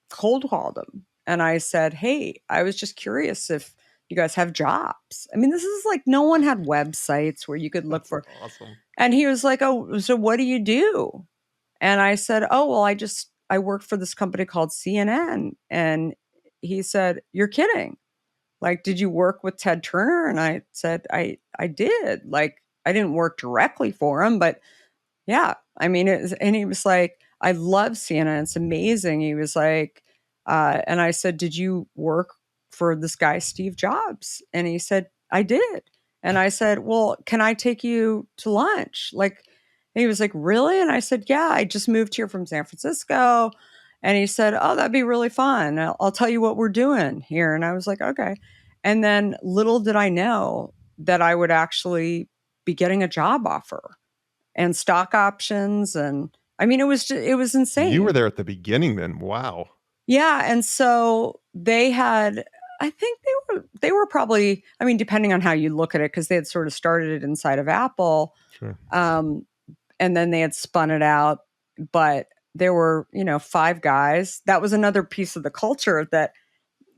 cold called him. And I said, hey, I was just curious if you guys have jobs. I mean, this is like no one had websites where you could look for. Awesome. And he was like, oh, so what do you do? And I said, oh, well, I work for this company called CNN. And he said, you're kidding. Like, did you work with Ted Turner? And I said, I did. Like, I didn't work directly for him, but yeah, I mean, and he was like, I love CNN. It's amazing. He was like, and I said, did you work for this guy, Steve Jobs? And he said, I did. And I said, well, can I take you to lunch? Like, and he was like, really? And I said, yeah, I just moved here from San Francisco. And he said, oh, that'd be really fun. I'll tell you what we're doing here. And I was like, okay. And then little did I know that I would actually be getting a job offer and stock options. And I mean, it was insane. You were there at the beginning then. Wow. Yeah. And so I think they were probably, I mean, depending on how you look at it, because they had sort of started it inside of Apple. Sure. And then they had spun it out. But there were, 5 guys. That was another piece of the culture, that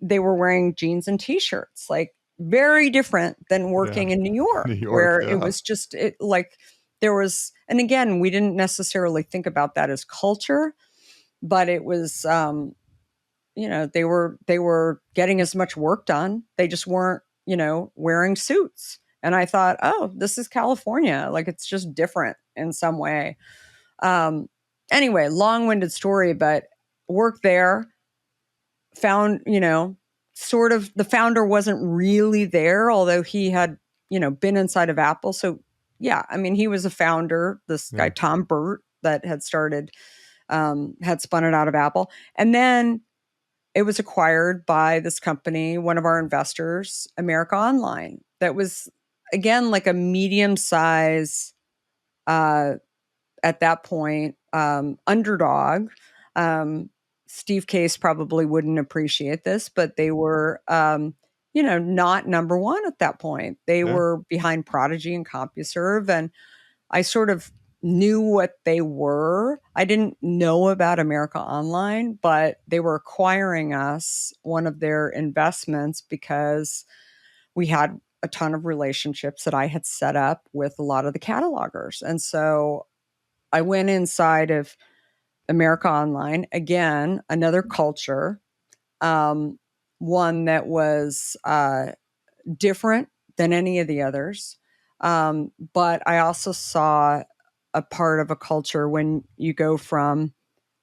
they were wearing jeans and t-shirts, like very different than working in New York, where it was just like there was, and again, we didn't necessarily think about that as culture, but it was, they were getting as much work done. They just weren't, wearing suits. And I thought, oh, this is California. Like, it's just different in some way. Anyway, long-winded story, but worked there, found, sort of the founder wasn't really there, although he had, been inside of Apple. So yeah, I mean, he was a founder, this guy, Tom Burt, that had started, had spun it out of Apple. And then it was acquired by this company, one of our investors, America Online, that was, again, like a medium size, at that point, underdog. Steve Case probably wouldn't appreciate this, but they were, not number one at that point. They were behind Prodigy and CompuServe, and I sort of knew what they were. I didn't know about America Online, but they were acquiring us, one of their investments, because we had a ton of relationships that I had set up with a lot of the catalogers. And so I went inside of America Online, again, another culture, one that was different than any of the others. But I also saw a part of a culture when you go from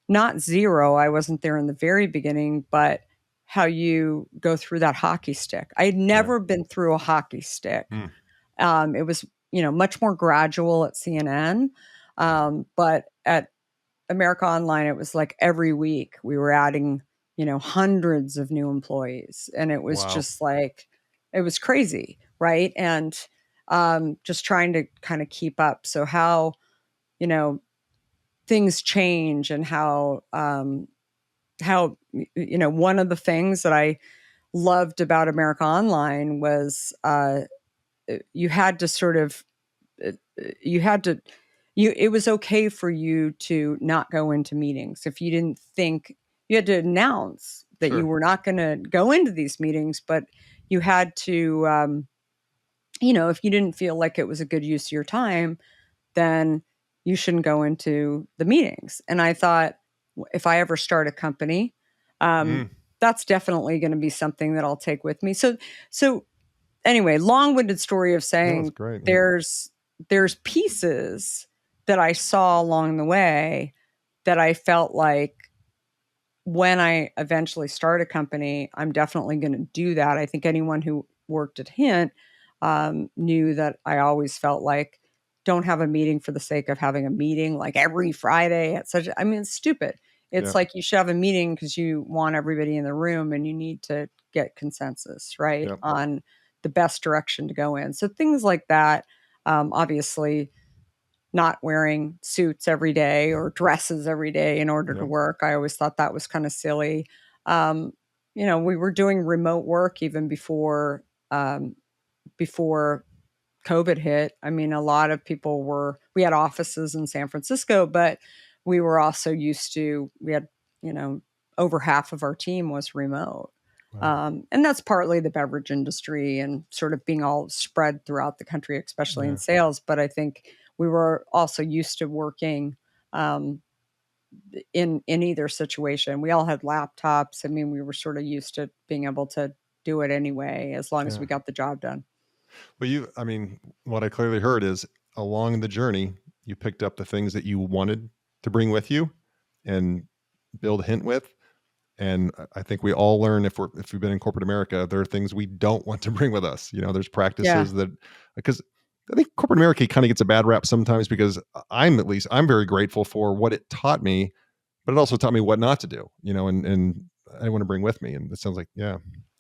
not zero, I wasn't there in the very beginning, but how you go through that hockey stick. I had Yeah. never been through a hockey stick. Mm. It was, much more gradual at CNN. But at America Online, it was like every week we were adding, hundreds of new employees. And it was Wow. just like, it was crazy. Right. And just trying to kind of keep up. So how, you know, things change and how, one of the things that I loved about America Online was you had to sort of, uh, you had to, it was okay for you to not go into meetings. If you didn't think, you had to announce that you Sure. were not going to go into these meetings, but you had to, if you didn't feel like it was a good use of your time, then you shouldn't go into the meetings. And I thought, if I ever start a company, um, Mm. that's definitely going to be something that I'll take with me. So anyway, long-winded story of No, that's saying great. Yeah. there's pieces that I saw along the way that I felt like when I eventually start a company, I'm definitely going to do that. I think anyone who worked at Hint knew that I always felt like don't have a meeting for the sake of having a meeting like every Friday at such. I mean, it's stupid. It's Yeah. like you should have a meeting because you want everybody in the room and you need to get consensus, right, Yeah. on the best direction to go in. So things like that, obviously not wearing suits every day or dresses every day in order to Yeah. work. I always thought that was kind of silly. Um, we were doing remote work even before COVID hit. I mean, a lot of people we had offices in San Francisco, but we were also we had, you know, over half of our team was remote. Wow. And that's partly the beverage industry and sort of being all spread throughout the country, especially in Yeah. sales. But I think we were also used to working um, in either situation. We all had laptops. I mean, we were sort of used to being able to do it anyway, as long as Yeah. we got the job done. Well, I mean, what I clearly heard is along the journey, you picked up the things that you wanted to bring with you and build Hint with. And I think we all learn if we've been in corporate America, there are things we don't want to bring with us. There's Yeah. practices that because I think corporate America kind of gets a bad rap sometimes because I'm very grateful for what it taught me, but it also taught me what not to do. And I want to bring with me. And it sounds like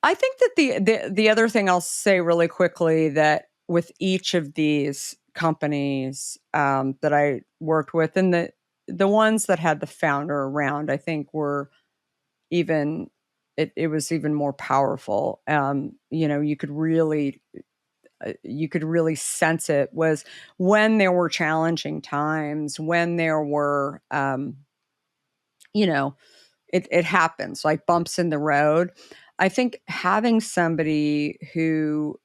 I think that the other thing I'll say really quickly that with each of these companies that I worked with, and the ones that had the founder around, I think were even it was even more powerful. You could really sense it was when there were challenging times, when there were you know it happens like bumps in the road. I think having somebody who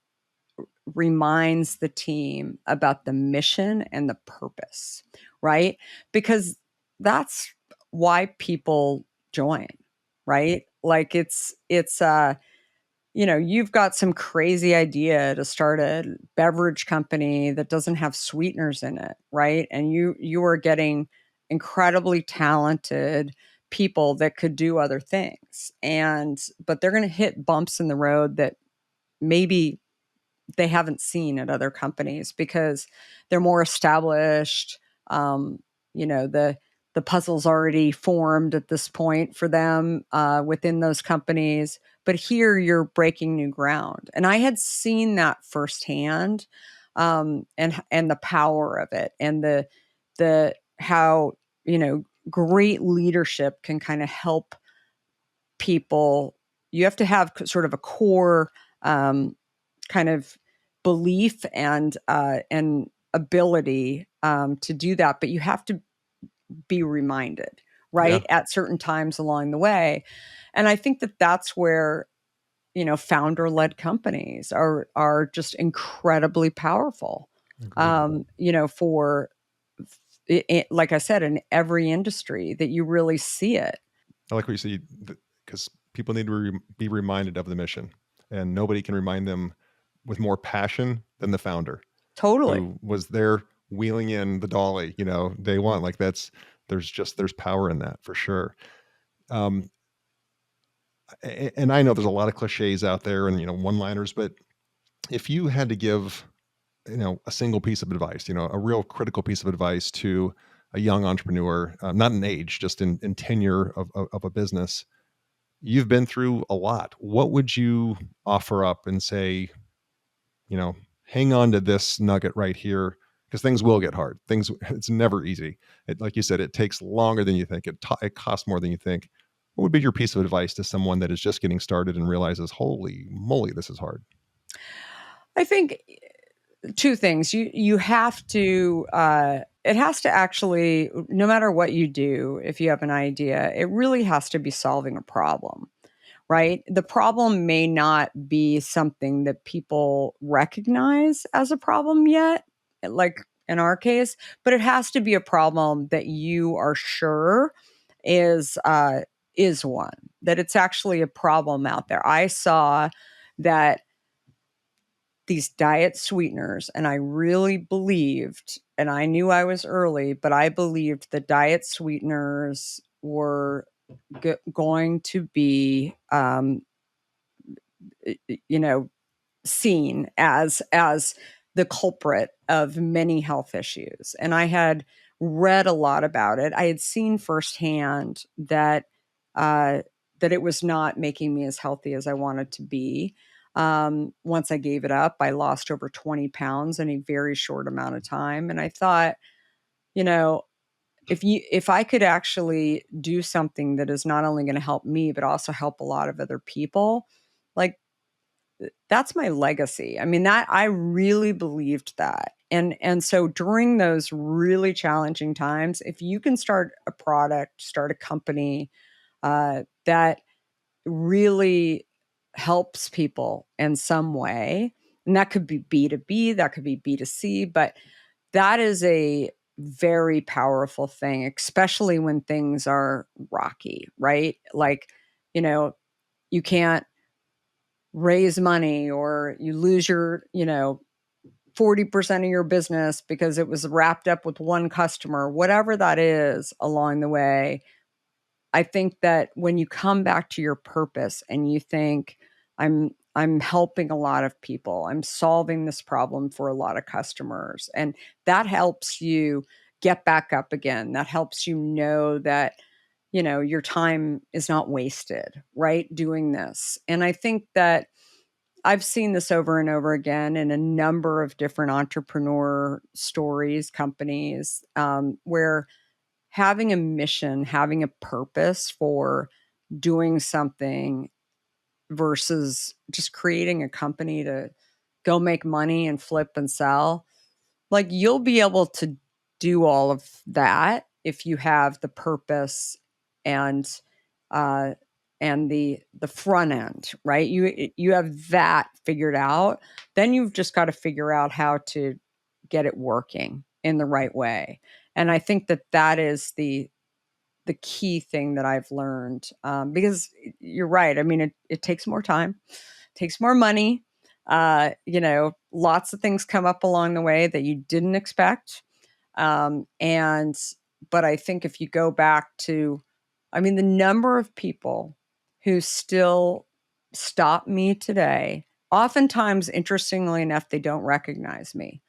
reminds the team about the mission and the purpose, right? Because that's why people join, right? Like you've got some crazy idea to start a beverage company that doesn't have sweeteners in it, right? And you are getting incredibly talented people that could do other things. But they're going to hit bumps in the road that maybe they haven't seen at other companies because they're more established. Um, the puzzle's already formed at this point for them within those companies. But here you're breaking new ground, and I had seen that firsthand, and the power of it, and the how great leadership can kind of help people. You have to have sort of a core kind of belief and ability to do that, but you have to be reminded, yeah, right, at certain times along the way. And I think that that's where founder-led companies are just incredibly powerful. agreed. For like I said, in every industry that you really see it. I like what you say because people need to be reminded of the mission, and nobody can remind them with more passion than the founder. Totally. who was there wheeling in the dolly, day one. Like there's power in that for sure. Um, and I know there's a lot of cliches out there and, one-liners, but if you had to give, a single piece of advice, a real critical piece of advice to a young entrepreneur, not in age, just in tenure of a business, you've been through a lot. What would you offer up and say, you know, hang on to this nugget right here because things will get hard. It's never easy. Like you said, it takes longer than you think. It costs more than you think. What would be your piece of advice to someone that is just getting started and realizes, holy moly, this is hard? I think two things. You have to it has to actually, no matter what you do, if you have an idea, it really has to be solving a problem, right? The problem may not be something that people recognize as a problem yet, like in our case, but it has to be a problem that you are sure is one, that it's actually a problem out there. I saw that these diet sweeteners, and I really believed, and I knew I was early, but I believed the diet sweeteners were going to be, you know, seen as the culprit of many health issues. And I had read a lot about it. I had seen firsthand that uh, that it was not making me as healthy as I wanted to be. Once I gave it up, I lost over 20 pounds in a very short amount of time. And I thought, you know, if I could actually do something that is not only going to help me, but also help a lot of other people, like that's my legacy. I mean, that I really believed that. And so during those really challenging times, if you can start a product, start a company that really helps people in some way, and that could be B2B, that could be B2C, but that is a very powerful thing, especially when things are rocky, right? Like, you can't raise money or you lose your, 40% of your business because it was wrapped up with one customer, whatever that is along the way. I think that when you come back to your purpose and you think, I'm helping a lot of people, I'm solving this problem for a lot of customers, and that helps you get back up again. That helps you know that, your time is not wasted, right? Doing this. And I think that I've seen this over and over again in a number of different entrepreneur stories, companies, where having a mission, having a purpose for doing something versus just creating a company to go make money and flip and sell, like you'll be able to do all of that if you have the purpose and uh the front end, right? You have that figured out. Then you've just got to figure out how to get it working in the right way. And I think that that is the key thing that I've learned, because you're right. I mean, it takes more time, takes more money. Lots of things come up along the way that you didn't expect. And but I think if you go back to, I mean, the number of people who still stop me today, oftentimes, interestingly enough, they don't recognize me.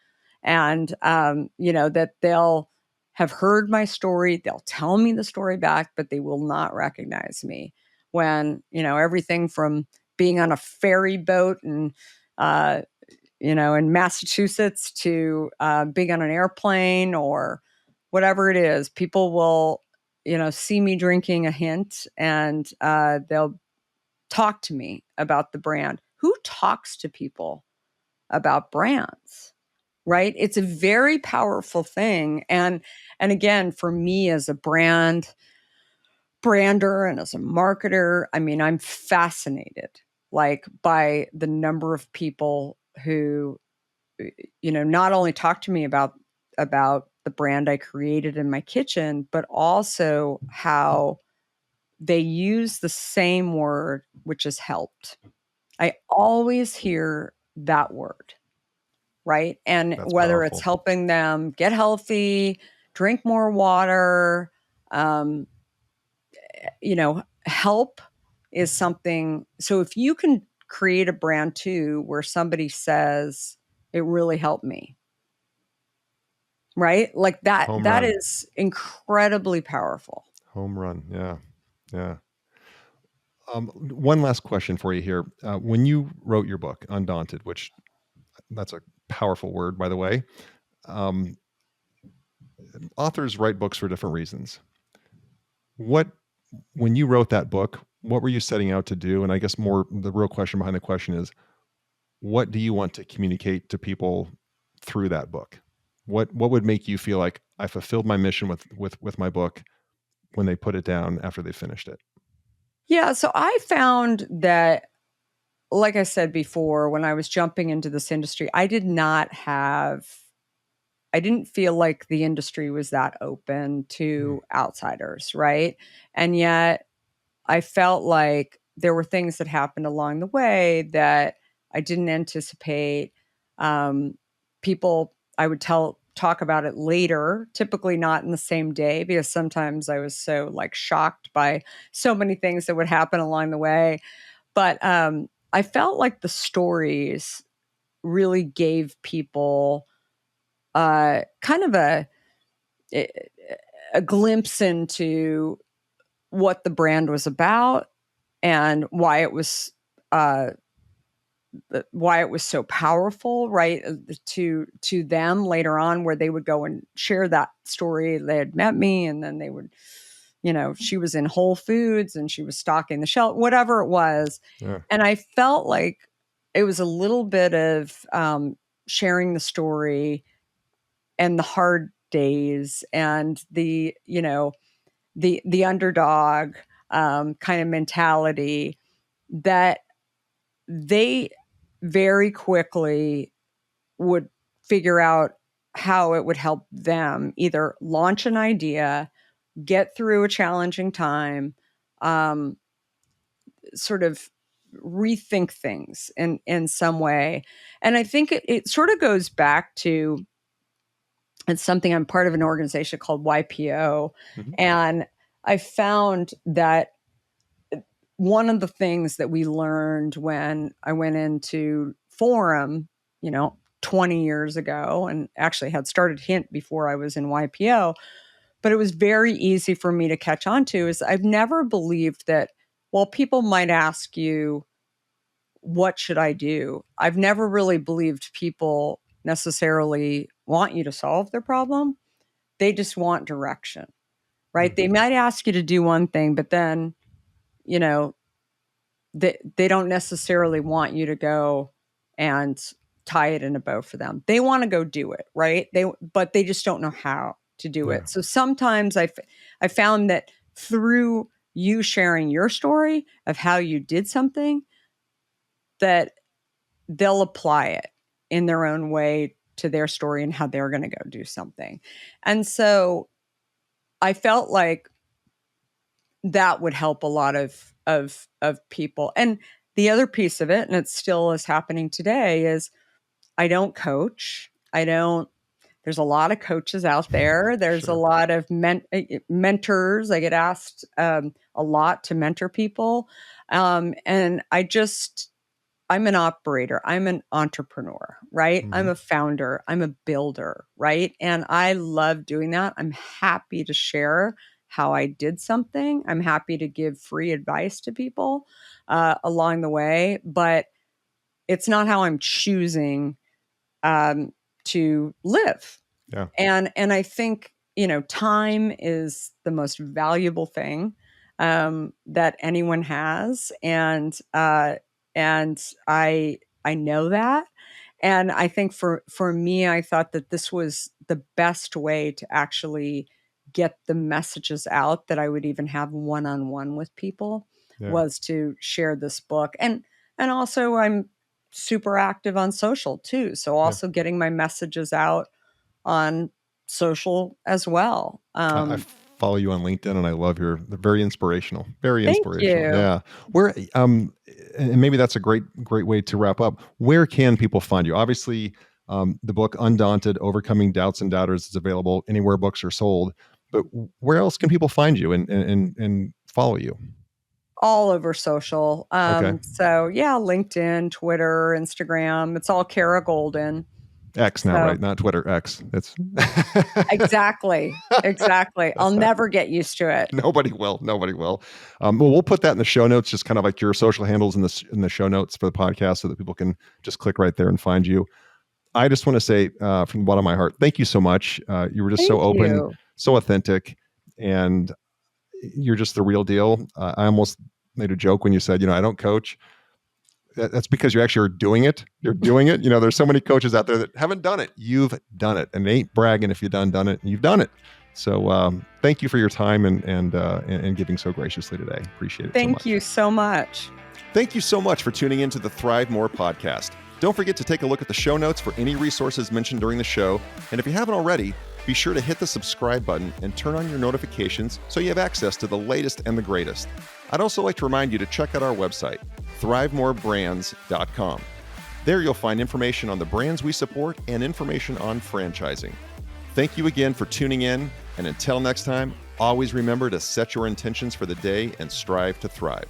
And, that they'll have heard my story, they'll tell me the story back, but they will not recognize me when, everything from being on a ferry boat and, in Massachusetts to being on an airplane or whatever it is, people will, see me drinking a hint and they'll talk to me about the brand. Who talks to people about brands? Right? It's a very powerful thing. And again, for me as a brander and as a marketer, I mean, I'm fascinated like by the number of people who not only talk to me about the brand I created in my kitchen, but also how they use the same word, which is helped. I always hear that word. right? And That's whether it's powerful. helping them get healthy, drink more water, um, help is something. So if you can create a brand too, where somebody says it really helped me, right? Like Home that run. is incredibly powerful. Home run. Yeah. Yeah. One last question for you here. When you wrote your book, Undaunted, which that's a powerful word, by the way, um, authors write books for different reasons. What, when you wrote that book, what were you setting out to do? And I guess more the real question behind the question is, what do you want to communicate to people through that book? What would make you feel like I fulfilled my mission with my book when they put it down after they finished it? Yeah. So I found that, like I said before, when I was jumping into this industry, I didn't feel like the industry was that open Mm, to outsiders, right? And yet I felt like there were things that happened along the way that I didn't anticipate. Um, People, I would talk about it later, typically not in the same day, because sometimes I was so like shocked by so many things that would happen along the way. But I felt like the stories really gave people kind of a glimpse into what the brand was about and uh, why it was so powerful, right? To them later on, where they would go and share that story. They had met me, and then they would, she was in Whole Foods and she was stocking the shelf, whatever it was. yeah. And I felt like it was a little bit of sharing the story and the hard days and the underdog kind of mentality that they very quickly would figure out how it would help them either launch an idea, get through a challenging time, um, sort of rethink things in some way. And I think it sort of goes back to, it's something, I'm part of an organization called YPO. Mhm. And I found that one of the things that we learned when I went into Forum, 20 years ago, and actually had started Hint before I was in YPO, but it was very easy for me to catch on to, is I've never believed that, while people might ask you, what should I do? I've never really believed people necessarily want you to solve their problem. They just want direction, right? Mm, They might ask you to do one thing, but then, you know, they don't necessarily want you to go and tie it in a bow for them. They want to go do it, right? But they just don't know how to do yeah. it. So sometimes I found that through you sharing your story of how you did something, that they'll apply it in their own way to their story and how they're going to go do something. And so I felt like that would help a lot of people. And the other piece of it, and it still is happening today, is I don't coach. I don't. There's a lot of coaches out there. There's a Sure. lot of mentors. I get asked a lot to mentor people, and I'm an operator. I'm an entrepreneur, right? I'm Mhm. a founder. I'm a builder, right? And I love doing that. I'm happy to share how I did something. I'm happy to give free advice to people along the way, but it's not how I'm choosing um, to live. Yeah. And I think, time is the most valuable thing that anyone has, and I know that. And I think for me, I thought that this was the best way to actually get the messages out, that I would even have one-on-one with people, Yeah. was to share this book. And also I'm super active on social too. So Yeah. also getting my messages out on social as well. I follow you on LinkedIn, and I love they're very inspirational. Very Thank inspirational. you. Yeah. And maybe that's a great way to wrap up. Where can people find you? Obviously, The book Undaunted, Overcoming Doubts and Doubters is available anywhere books are sold. But where else can people find you and follow you? All over social. Okay. So yeah, LinkedIn, Twitter, Instagram. It's all Kara Goldin. X now, So right? Not Twitter, X. It's exactly. I'll never get used to it. Nobody will. Well, we'll put that in the show notes, just kind of like your social handles in the show notes for the podcast, so that people can just click right there and find you. I just want to say from the bottom of my heart, thank you so much. You were just so Thank open, you. so authentic, and you're just the real deal. I almost made a joke when you said, I don't coach. That's because you actually are doing it. You're doing it. There's so many coaches out there that haven't done it. You've done it, and it ain't bragging if you've done it. And you've done it. So thank you for your time and giving so graciously today. Appreciate it. Thank you so much. Thank you so much for tuning into the ThriveMore podcast. Don't forget to take a look at the show notes for any resources mentioned during the show. And if you haven't already, be sure to hit the subscribe button and turn on your notifications so you have access to the latest and the greatest. I'd also like to remind you to check out our website, ThriveMoreBrands.com. There you'll find information on the brands we support and information on franchising. Thank you again for tuning in, and until next time, always remember to set your intentions for the day and strive to thrive.